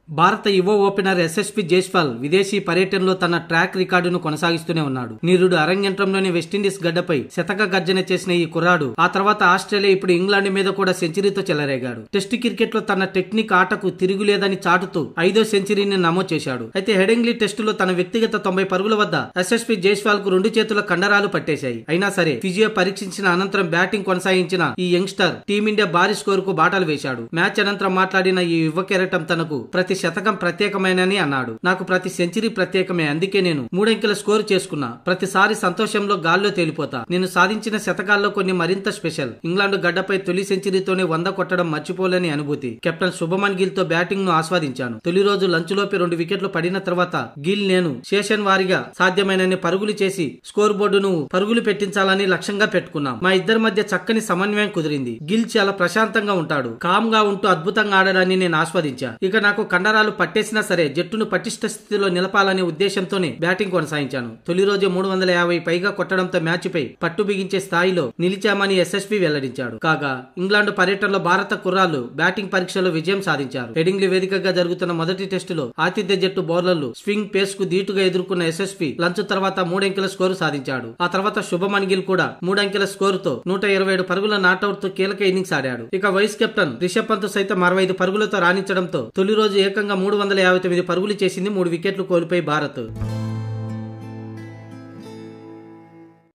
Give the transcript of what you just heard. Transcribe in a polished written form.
భారత యువ opener SSP Jaiswal విదేశీ పర్యటనలో తన ట్రాక్ రికార్డును కొనసాగిస్తూనే ఉన్నాడు. నిరుడు అరంగేట్రంలోని వెస్టిండీస్ గడ్డపై శతక గర్జన చేసిన ఈ కుర్రాడు ఆ తర్వాత ఆస్ట్రేలియా, ఇప్పుడు ఇంగ్లాండ్ మీద కూడా సెంచరీతో చెలరేగాడు. టెస్ట్ క్రికెట్ లో తన టెక్నిక్ ఆటకు తిరుగులేదని చాటుతూ 5వ సెంచరీని నమోదు చేశాడు. అయితే హెడింగ్లీ టెస్టులో తన వ్యక్తిగత 90 పరుగుల వద్ద ఎస్ఎస్పీ జైస్వాల్ కు 2 చేతుల కండరాలు పట్టేశాయి. అయినా సరే ఫిజియో పరీక్షించిన అనంతరం బ్యాటింగ్ కొనసాగించిన ఈ యంగ్స్టర్ టీమిండియా భారీ స్కోర్ కు బాటలు వేశాడు. మ్యాచ్ అనంతరం మాట్లాడిన ఈ యువ కెరటం తనకు ప్రతి శతకం ప్రత్యేకమైనని అన్నాడు. నాకు ప్రతి సెంచరీ ప్రత్యేకమే, అందుకే నేను 3 అంకెల స్కోర్ చేసుకున్నా. ప్రతిసారి సంతోషంలో గాల్లో తేలిపోతా. నేను సాధించిన శతకాల్లో కొన్ని మరింత స్పెషల్. ఇంగ్లాండ్ గడ్డపై తొలి సెంచరీతోనే 100 కొట్టడం మర్చిపోలేని అనుభూతి. కెప్టెన్ శుభమన్ గిల్ తో బ్యాటింగ్ ను ఆస్వాదించాను. తొలి రోజు లంచ్ లోపే 2 వికెట్లు పడిన తర్వాత గిల్, నేను సెషన్ వారీగా సాధ్యమైనన్ని పరుగులు చేసి స్కోర్ బోర్డును పరుగులు పెట్టించాలని లక్ష్యంగా పెట్టుకున్నాం. మా ఇద్దరి మధ్య చక్కని సమన్వయం కుదిరింది. గిల్ చాలా ప్రశాంతంగా ఉంటాడు. కామ్ గా ఉంటూ అద్భుతంగా ఆడడాన్ని నేను ఆస్వాదించా. ఇక నాకు కండరాలు పట్టేసినా సరే జట్టును పటిష్ట స్థితిలో నిలపాలనే ఉద్దేశంతోనే బ్యాటింగ్ కొనసాగించాను. తొలి రోజు 350 పైగా కొట్టడంతో మ్యాచ్ పై పట్టు బిగించే స్థాయిలో నిలిచామని ఎస్ఎస్పీ వెల్లడించాడు. కాగా ఇంగ్లాండ్ పర్యటనలో భారత కుర్రాళ్లు బ్యాటింగ్ పరీక్షలో విజయం సాధించారు. హెడింగ్లీ వేదికగా జరుగుతున్న మొదటి టెస్టులో ఆతిథ్య జట్టు బౌలర్లు స్వింగ్ పేస్ కు ధీటుగా ఎదుర్కొన్న ఎస్ఎస్పీ లంచ్ తర్వాత 3 అంకెల స్కోరు సాధించాడు. ఆ తర్వాత శుభమన్ గిల్ కూడా 3 అంకెల స్కోరుతో 127 పరుగుల నాట్అవుట్ తో కీలక ఇన్నింగ్స్ ఆడాడు. ఇక వైస్ కెప్టెన్ రిషబ్ పంత్ సైతం 65 పరుగులతో రాణించడంతో తొలి రోజు ఏకంగా 359 పరుగులు చేసింది. 3 వికెట్లు కోల్పోయి భారత్.